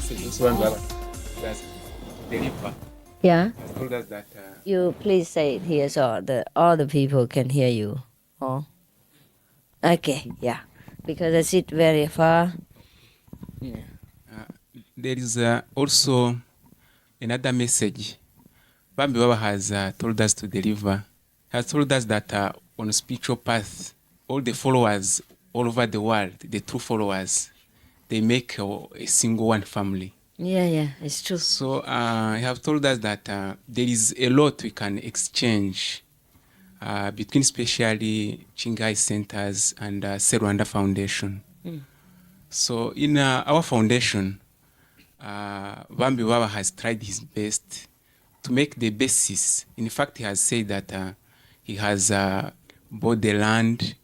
This one that's deliver. Yeah. Has told us that You please say it here so all the people can hear you. Oh. Okay, yeah. Because I sit very far. Yeah. there is also another message Bambi Baba has told us to deliver. Has told us that on a spiritual path, all the followers all over the world, the true followers, they make a single one family. Yeah, it's true. So he have told us that there is a lot we can exchange between especially Chingai Centers and Serwanda Foundation. So in our foundation, Bambi Baba has tried his best to make the basis. In fact, he has said that he has bought the land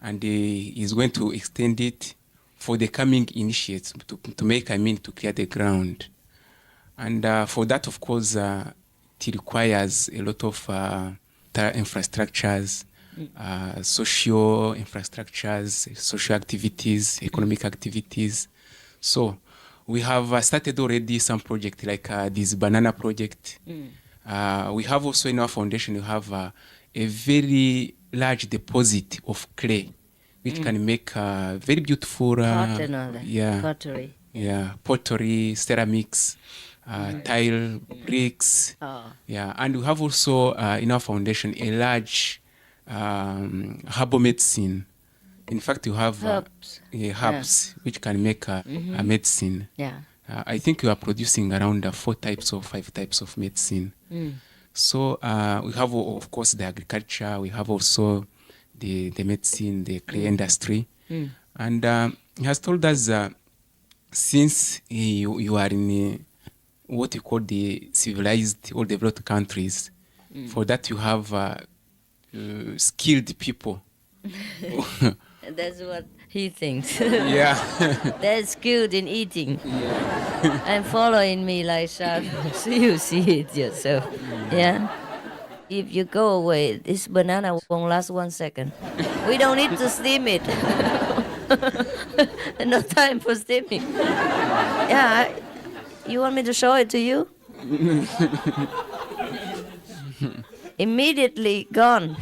and he is going to extend it for the coming initiates to clear the ground. And for that, of course, it requires a lot of infrastructures, social infrastructures, social activities, economic activities. So we have started already some project like this banana project. We have also in our foundation, we have a very large deposit of clay, which can make very beautiful pottery. Yeah, pottery, ceramics, tile, bricks. Yeah, and we have also in our foundation a large herbal medicine. In fact, you have herbs which can make a medicine. Yeah. I think we are producing around 4 types or 5 types of medicine. So we have, of course, the agriculture. We have also the medicine, the clay industry. And he has told us since you are in what you call the civilized or developed countries, for that you have skilled people. That's what he thinks. Yeah. They're skilled in eating. Yeah. And following me like shadow. So you see it yourself. Yeah. If you go away, this banana won't last 1 second. We don't need to steam it. No time for steaming. Yeah. You want me to show it to you? Immediately gone.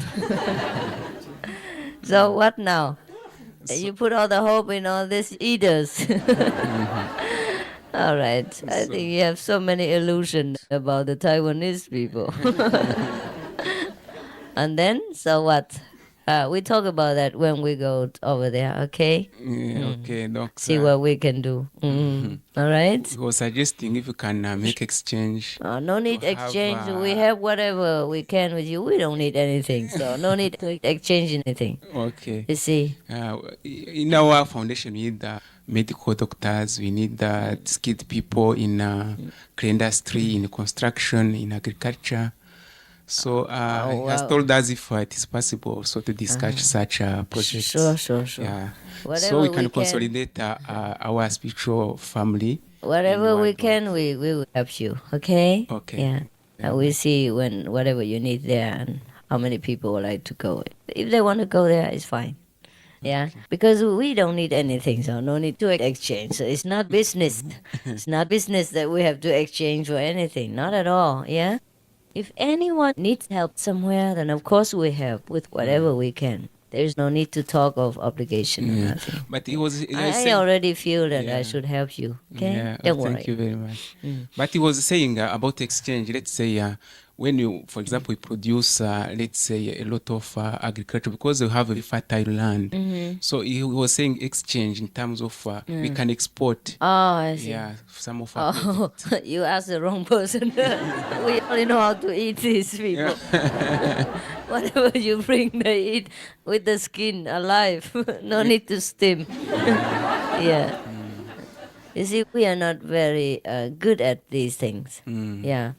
So what now? You put all the hope in all these eaters. All right. I think you have so many illusions about the Taiwanese people. And then, so what? We talk about that when we go over there, okay? Yeah, okay, Doctor. See what we can do. All right? He was suggesting if you can make exchange. No need exchange. We have whatever we can with you. We don't need anything. So no need to exchange anything. Okay. You see? In our foundation, we need medical doctors. We need skilled people in clay industry, in construction, in agriculture. So he has told us if it is possible also to discuss such projects. Sure. Yeah. Whatever so we can consolidate our spiritual family. Whatever we can, we will help you. Okay? Okay. Yeah. We see when whatever you need there and how many people would like to go. If they want to go there, it's fine. Yeah, okay. Because we don't need anything, so no need to exchange. So it's not business. It's not business that we have to exchange for anything. Not at all. Yeah. If anyone needs help somewhere, then of course we help with whatever we can. There's no need to talk of obligation or nothing. But he was I already feel that I should help you. Okay? Yeah, don't worry. Thank you very much. But he was saying about exchange. Let's say when you, for example, we produce, let's say, a lot of agriculture because we have a fertile land. So he was saying exchange in terms of we can export. Oh, I see. Yeah, some of our you asked the wrong person. We only know how to eat these people. Whatever you bring, they eat with the skin alive. No need to steam. Yeah. You see, we are not very good at these things. Yeah.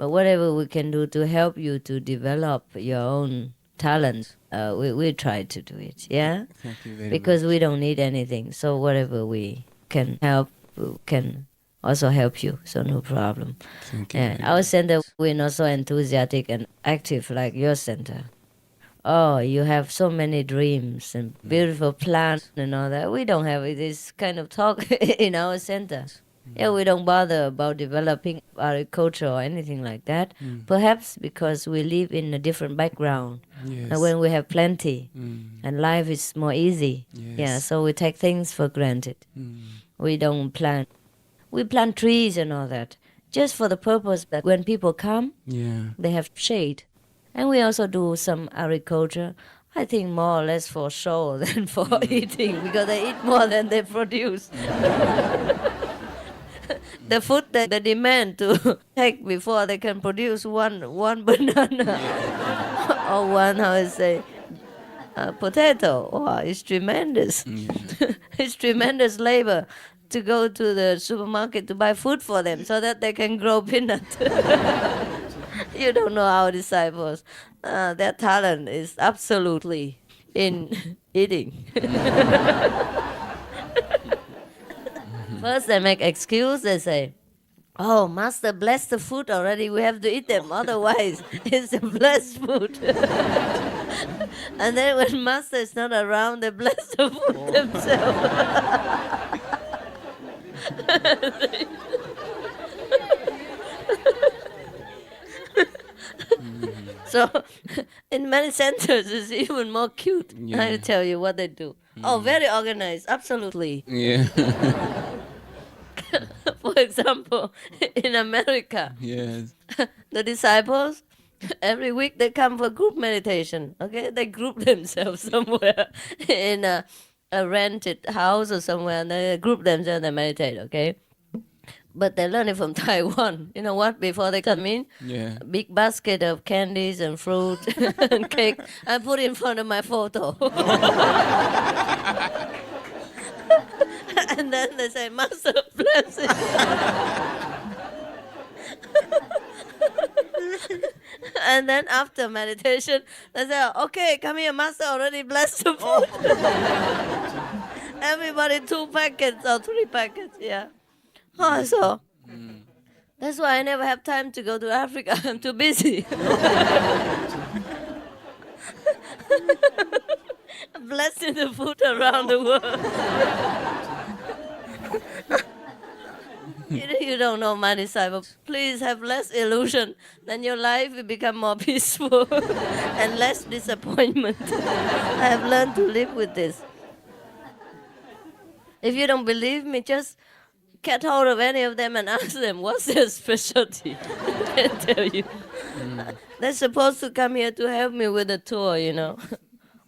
But whatever we can do to help you to develop your own talent, we try to do it. Yeah, Thank you very because much. we don't need anything. So whatever we can help, we can also help you. So no problem. Thank you Yeah, very our much. center, we're not so enthusiastic and active like your center. Oh, you have so many dreams and beautiful plans and all that. We don't have this kind of talk in our center. Yeah, we don't bother about developing agriculture or anything like that. Perhaps because we live in a different background. And Yes. when we have plenty Mm. and life is more easy. Yes. Yeah, so we take things for granted. Mm. We don't plant. We plant trees and all that just for the purpose that when people come, Yeah. they have shade. And we also do some agriculture, I think more or less for show than for eating, because they eat more than they produce. The food that they demand to take before they can produce one banana or one, how I say, potato. Wow, it's tremendous. Yeah. It's tremendous labor to go to the supermarket to buy food for them so that they can grow peanut. You don't know our disciples. Their talent is absolutely in eating. First, they make excuse. They say, "Oh, Master, bless the food already. We have to eat them. Otherwise, it's a blessed food." And then when Master is not around, they bless the food themselves. So, in many centers, it's even more cute. Yeah. I tell you what they do. Oh, very organized. Absolutely. Yeah. For example, in America, Yes. the disciples every week they come for group meditation. Okay, they group themselves somewhere in a rented house or somewhere, and they group themselves and meditate. Okay, but they learn it from Taiwan. You know what? Before they come in, Yeah. a big basket of candies and fruit and cake, I put in front of my photo. And then they say, "Master, bless it." And then after meditation, they say, "Okay, come here, Master already blessed the food." Everybody 2 packets or 3 packets, yeah. Oh, so that's why I never have time to go to Africa. I'm too busy. Blessing the food around the world. You don't know, my disciple. Please have less illusion, then your life will become more peaceful and less disappointment. I have learned to live with this. If you don't believe me, just get hold of any of them and ask them what's their specialty. They tell you. They're supposed to come here to help me with the tour, you know.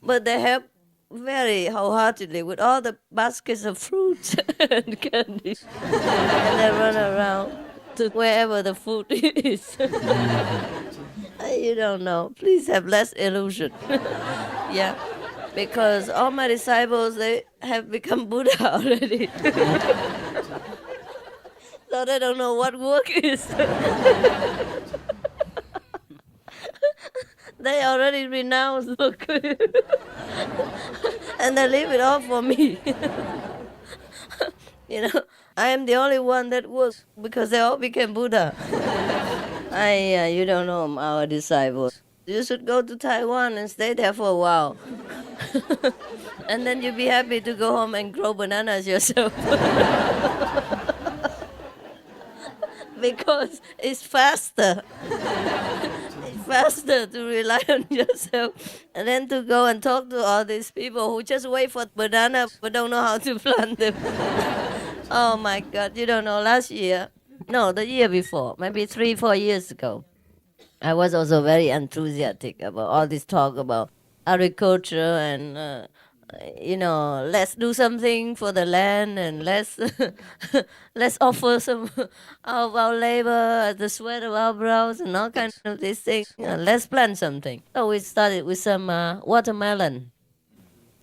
But they help very wholeheartedly with all the baskets of fruits and candy. And they run around to wherever the food is. You don't know. Please have less illusion. Yeah. Because all my disciples, they have become Buddha already. So they don't know what work is. They already renounced work. And they leave it all for me. You know, I am the only one that works because they all became Buddha. You don't know our disciples. You should go to Taiwan and stay there for a while. And then you'll be happy to go home and grow bananas yourself. Because it's faster. It's faster to rely on yourself and then to go and talk to all these people who just wait for banana but don't know how to plant them. Oh my God, you don't know, last year, no, the year before, maybe 3-4 years ago, I was also very enthusiastic about all this talk about agriculture and let's do something for the land and let's let's offer some of our labor, the sweat of our brows, and all kinds of these things. Let's plant something. So we started with some watermelon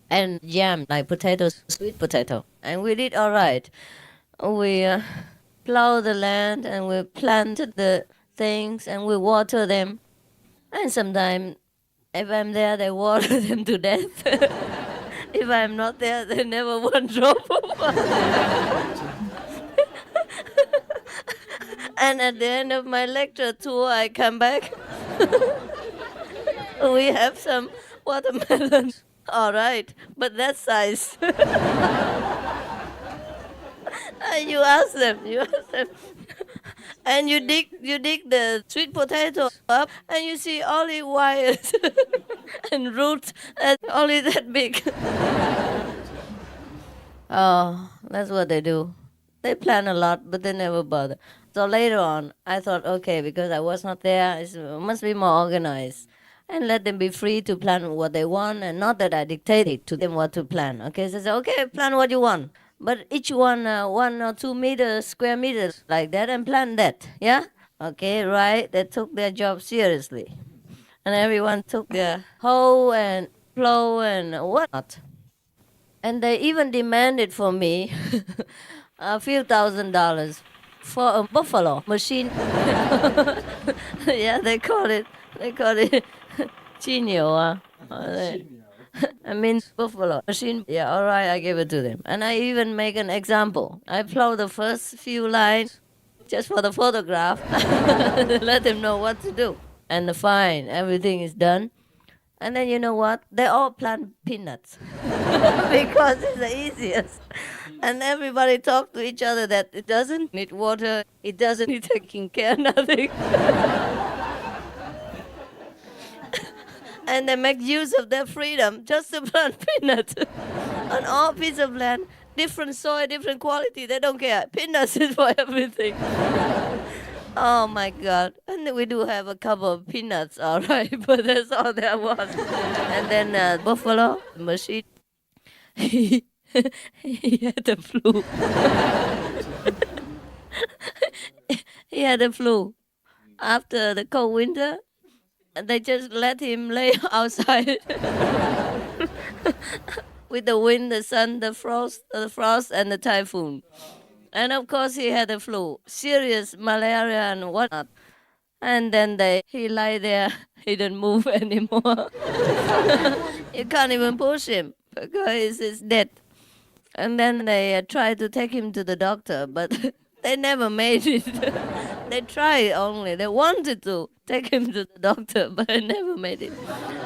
and yam, like potatoes, sweet potato, and we did all right. We plowed the land and we planted the things and we water them. And sometimes, if I'm there, they water them to death. If I'm not there, they never one drop of water. And at the end of my lecture tour, I come back. We have some watermelon. All right, but that size. And you ask them, and you dig the sweet potato up, and you see only wires and roots, and only that big. Oh, that's what they do. They plan a lot, but they never bother. So later on, I thought, okay, because I was not there, it must be more organized. And let them be free to plan what they want, and not that I dictated to them what to plan. Okay, so I said, okay, plan what you want. But each one, 1 or 2 meters, square meters, like that, and plan that. Yeah? Okay, right. They took their job seriously. And everyone took their hoe and plow and whatnot. And they even demanded for me a few $1,000s for a buffalo machine. Yeah, they call it chinio. I mean buffalo machine. Yeah, all right, I give it to them. And I even make an example. I plow the first few lines just for the photograph. Let them know what to do. And fine, everything is done. And then you know what? They all plant peanuts because it's the easiest. And everybody talk to each other that it doesn't need water, it doesn't need taking care, nothing. And they make use of their freedom just to plant peanuts on all pieces of land, different soil, different quality. They don't care. Peanuts is for everything. Oh my God. And we do have a couple of peanuts, all right, but that's all there was. And then buffalo machine, he had the flu. He had the flu. After the cold winter, they just let him lay outside with the wind, the sun, the frost, and the typhoon. And of course, he had the flu, serious malaria and whatnot. And then he lie there, he didn't move anymore. You can't even push him because he's dead. And then they tried to take him to the doctor, but they never made it. They tried only. They wanted to take him to the doctor, but they never made it.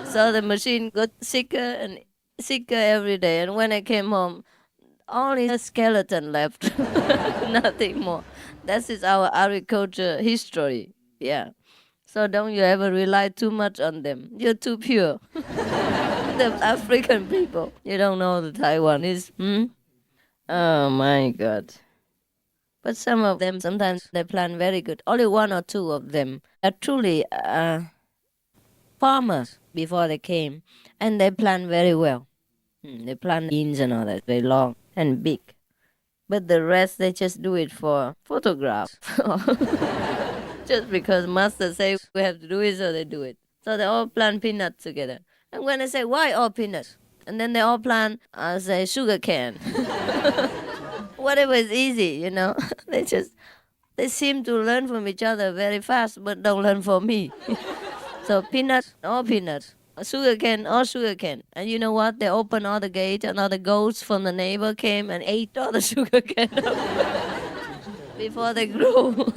So the machine got sicker and sicker every day. And when I came home, only a skeleton left, nothing more. That is our agriculture history. Yeah. So don't you ever rely too much on them. You're too pure. The African people. You don't know the Taiwanese. Oh my God. But some of them, sometimes they plan very good. Only 1 or 2 of them are truly farmers before they came. And they plan very well. They plant beans and all that, very long and big. But the rest, they just do it for photograph. Just because master say we have to do it, so they do it. So they all plant peanuts together. And when I say, why all peanuts? And then they all plant, say, sugar cane. Whatever is easy, you know. They seem to learn from each other very fast, but don't learn from me. So peanuts, all peanuts. Sugar cane, all sugar cane. And you know what? They opened all the gates, and all the goats from the neighbor came and ate all the sugar cane before they grow.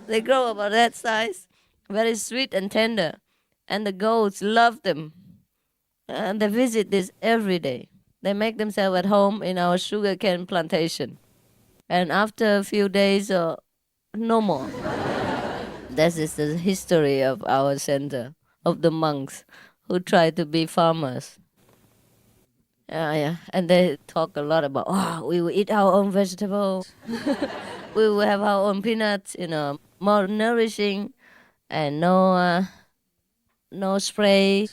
They grow about that size, very sweet and tender. And the goats love them. And they visit this every day. They make themselves at home in our sugar cane plantation. And after a few days, no more. That is the history of our center, of the monks who try to be farmers. Yeah. And they talk a lot about, we will eat our own vegetables. We will have our own peanuts, more nourishing, and no spray,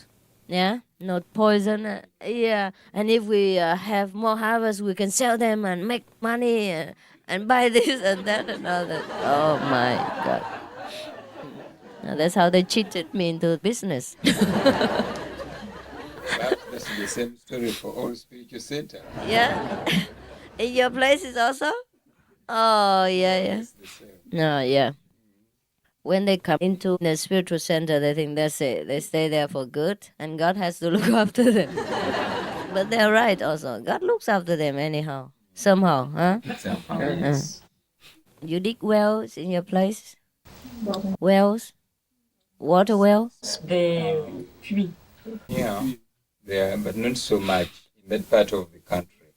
yeah, no poison, yeah. And if we have more harvest, we can sell them and make money and buy this and that and all that. Oh my God. Now that's how they cheated me into business. That's the same story for all spiritual centers. Yeah. In your places also? Oh, yeah. It's the same. No, yeah. When they come into the spiritual center, they think that's it. They stay there for good, and God has to look after them. But they're right also. God looks after them anyhow, somehow, huh? Yes. You dig wells in your place? Wells? Water wells? Des puits. Yeah, there, but not so much in that part of the country.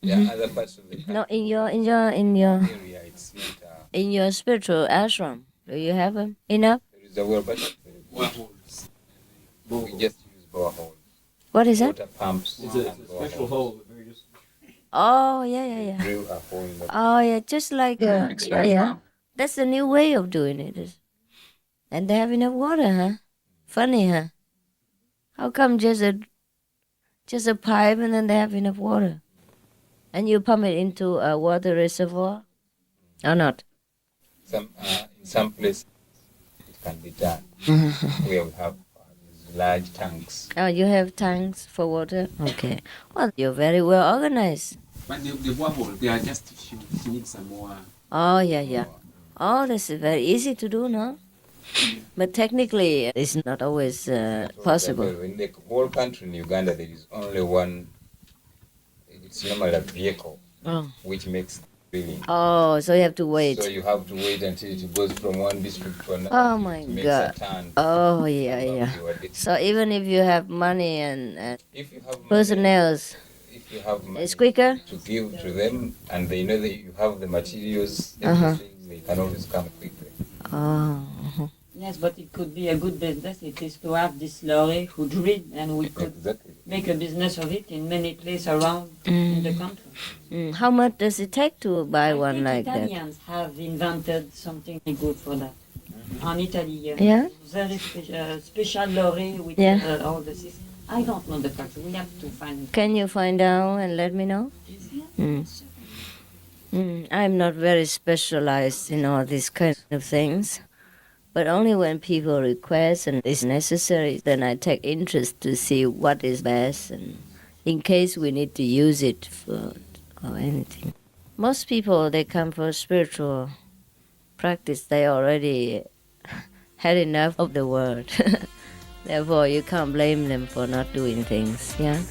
There are other parts of the country. No, in your area, it's not. in your spiritual ashram, do you have them enough? There is a well, but not very good. We just use boreholes, What is that? water pumps, and boreholes. Oh, yeah. Drill a hole in the Oh, yeah, just like yeah. That's the new way of doing it. And they have enough water, huh? Funny, huh? How come just a pipe and then they have enough water? And you pump it into a water reservoir, or not? in some places it can be done where we have these large tanks. Oh, you have tanks for water? Okay. Well, you're very well organized. But the borehole, they are just few. You need some more. Oh, yeah. Oh, this is very easy to do, no? But technically, it's not always possible. In the whole country in Uganda, there is only one. It's normally a vehicle Oh. which makes drilling. Oh, so you have to wait. So you have to wait until it goes from one district to another. Oh, my It makes God. a turn. Oh, yeah. You are the- So even if you have money and If you have money, personnel, if you have money it's quicker? to give to them, and they know that you have the materials, Uh-huh. everything, they can always come quickly. Oh. Yes, but it could be a good business. It is to have this lorry who drill, and we could Exactly. make a business of it in many places around in the country. How much does it take to buy I one think like that? Italians have invented something good for that. On Italy, Yeah? very special lorry with Yeah. all the systems. I don't know the price. We have to find it. Can you find out and let me know? I'm not very specialized in all these kinds of things, but only when people request and it's necessary, then I take interest to see what is best and in case we need to use it for or anything. Most people, they come for spiritual practice, they already had enough of the world. Therefore, you can't blame them for not doing things, yeah?